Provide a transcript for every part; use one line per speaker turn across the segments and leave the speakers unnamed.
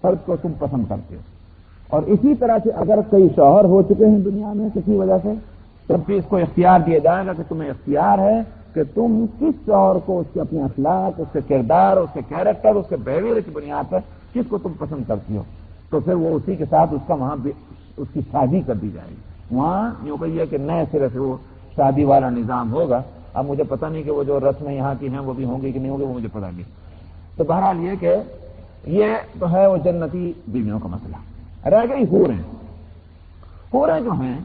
فرد کو تم پسند کرتے ہو. اور اسی طرح سے اگر کئی شوہر ہو چکے ہیں دنیا میں کسی وجہ سے، تب بھی اس کو اختیار دیا جائے گا کہ تمہیں اختیار ہے کہ تم کس شوہر کو اس کے اپنے اخلاق، اس کے کردار، اس کے کیریکٹر، اس کے بیہیویئر کی بنیاد پر کس کو تم پسند کرتی ہو، تو پھر وہ اسی کے ساتھ اس کا وہاں اس کی شادی کر دی جائے گی. وہاں یوں کہیے کہ نئے سرے سے وہ شادی والا نظام ہوگا. اب مجھے پتہ نہیں کہ وہ جو رسمیں یہاں کی ہیں وہ بھی ہوں گی کہ نہیں ہوں گی، وہ مجھے پتہ نہیں. تو بہرحال یہ کہ یہ تو ہے وہ جنتی بیویوں کا مسئلہ. رہ گئی حوریں. حوریں جو ہیں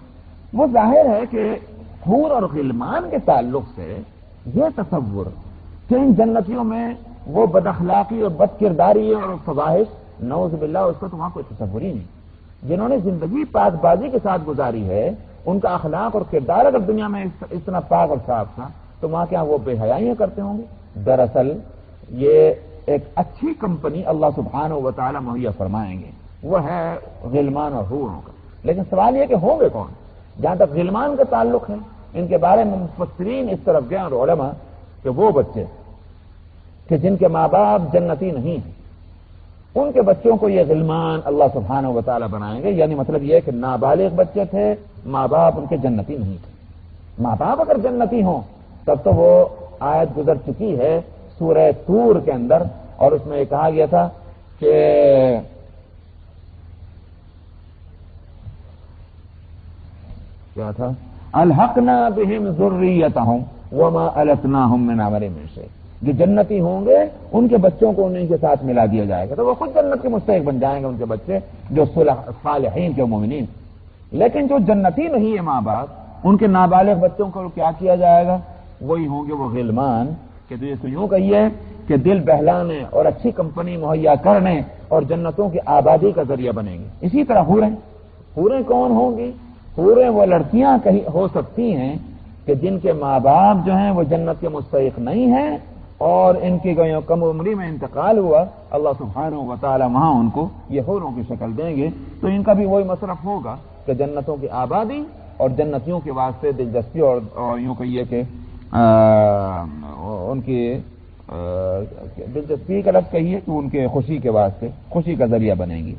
وہ ظاہر ہے کہ حور اور غلمان کے تعلق سے یہ تصور کہ ان جنتیوں میں وہ بد اخلاقی اور بد کرداری اور فواحش، نعوذ باللہ، اس کا تو وہاں کوئی تصور ہی نہیں. جنہوں نے زندگی پاک بازی کے ساتھ گزاری ہے، ان کا اخلاق اور کردار اگر دنیا میں اتنا پاک اور صاف تھا تو وہاں کیا وہ بے حیائیاں کرتے ہوں گے؟ دراصل یہ ایک اچھی کمپنی اللہ سبحانہ و تعالی مہیا فرمائیں گے، وہ ہے غلمان اور حوروں کا. لیکن سوال یہ کہ ہوں گے کون؟ جہاں تک غلمان کا تعلق ہے، ان کے بارے میں مفسرین اس طرف گئے اور علماء کہ وہ بچے کہ جن کے ماں باپ جنتی نہیں ہیں، ان کے بچوں کو یہ غلمان اللہ سبحانہ و تعالی بنائیں گے. یعنی مطلب یہ کہ نابالغ بچے تھے، ماں باپ ان کے جنتی نہیں تھے. ماں باپ اگر جنتی ہوں تب تو وہ آیت گزر چکی ہے سورہ طور کے اندر، اور اس میں یہ کہا گیا تھا کہ کیا تھا؟ الحقنا بہم ذریتہم وما التناہم من عملہم من شیء. جو جنتی ہوں گے ان کے بچوں کو انہیں کے ساتھ ملا دیا جائے گا تو وہ خود جنت کے مستحق بن جائیں گے ان کے بچے جو صالحین کے مومنین. لیکن جو جنتی نہیں ہے ماں باپ، ان کے نابالغ بچوں کو کیا کیا جائے گا؟ وہی ہوں گے وہ غلمان کہ تو یہ یوں کہیے کہ دل بہلانے اور اچھی کمپنی مہیا کرنے اور جنتوں کی آبادی کا ذریعہ بنیں گے. اسی طرح حوریں کون ہوں گی؟ حوریں وہ لڑکیاں کہیں ہو سکتی ہیں کہ جن کے ماں باپ جو ہیں وہ جنت کے مستحق نہیں ہیں اور ان کی گویا کم عمری میں انتقال ہوا، اللہ سبحانہ و تعالی وہاں ان کو یہ حوروں کی شکل دیں گے. تو ان کا بھی وہی مصرف ہوگا کہ جنتوں کی آبادی اور جنتیوں کے واسطے دلچسپی اور یوں کہیے کہ ان کی دلچسپی کا لفظ کہیے کہ ان کے خوشی کے واسطے خوشی کا ذریعہ بنیں گی.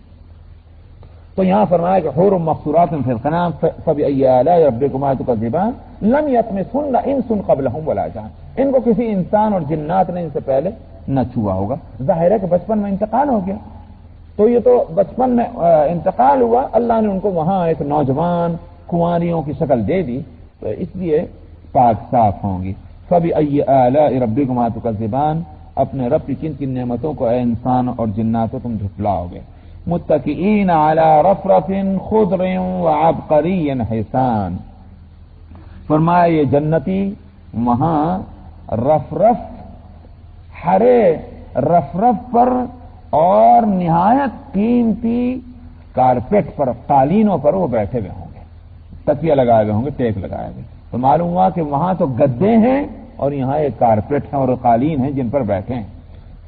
تو یہاں فرمایا کہ حور مقصورات فی الخیام فبأی آلاء ربکما تکذبان لم یطمثہن انس قبلہم ولا جان. ان کو کسی انسان اور جنات نے ان سے پہلے نہ چھوا ہوگا. ظاہر ہے کہ بچپن میں انتقال ہو گیا، تو یہ تو بچپن میں انتقال ہوا، اللہ نے ان کو وہاں ایک نوجوان کنواریوں کی شکل دے دی، تو اس لیے پاک صاف ہوں گی. فبأی آلاء ربکما تکذبان. اپنے رب کی کن کن نعمتوں کو اے انسان اور جناتوں تم جھٹلاؤ گے. متکئین علی رفرف خضر وعبقری حسان. فرمایا یہ جنتی وہاں رفرف ہرے رفرف پر اور نہایت قیمتی کارپیٹ پر، قالینوں پر وہ بیٹھے ہوئے ہوں گے، تکیہ لگائے ہوئے ہوں گے، ٹیک لگائے ہوئے. تو معلوم ہوا کہ وہاں تو گدے ہیں اور یہاں ایک کارپیٹ ہیں اور قالین ہیں جن پر بیٹھے ہیں.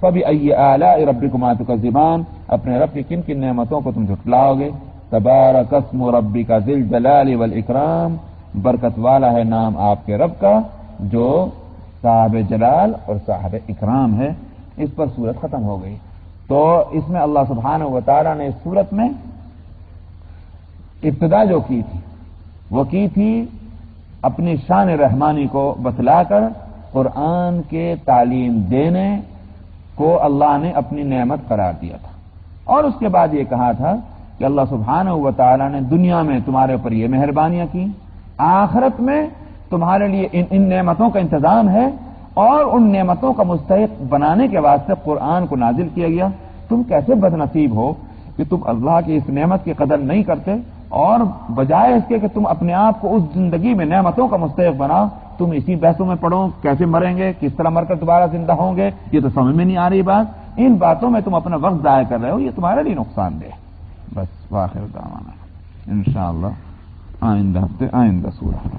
فبأی آلاء ربکما تکذبان. اپنے رب کی کن کن نعمتوں کو تم جھٹلاؤ گے. تبارک اسم ربک ذی الجلال والاکرام. برکت والا ہے نام آپ کے رب کا جو صاحب جلال اور صاحب اکرام ہے. اس پر سورت ختم ہو گئی. تو اس میں اللہ سبحانہ و تعالی نے اس سورت میں ابتدا جو کی تھی وہ کی تھی اپنی شان رحمانی کو بتلا کر قرآن کے تعلیم دینے کو اللہ نے اپنی نعمت قرار دیا تھا، اور اس کے بعد یہ کہا تھا کہ اللہ سبحانہ و تعالی نے دنیا میں تمہارے اوپر یہ مہربانیاں کی، آخرت میں تمہارے لیے ان نعمتوں کا انتظام ہے، اور ان نعمتوں کا مستحق بنانے کے واسطے قرآن کو نازل کیا گیا. تم کیسے بد نصیب ہو کہ تم اللہ کی اس نعمت کی قدر نہیں کرتے، اور بجائے اس کے کہ تم اپنے آپ کو اس زندگی میں نعمتوں کا مستحق بناؤ، تم اسی بحثوں میں پڑھو کیسے مریں گے، کس طرح مر کر دوبارہ زندہ ہوں گے. یہ تو سمجھ میں نہیں آ رہی بات. ان باتوں میں تم اپنا وقت ضائع کر رہے ہو، یہ تمہارے لیے نقصان دہ. بس واخر دعوانا انشاءاللہ آئندہ ہفتے آئندہ سورہ.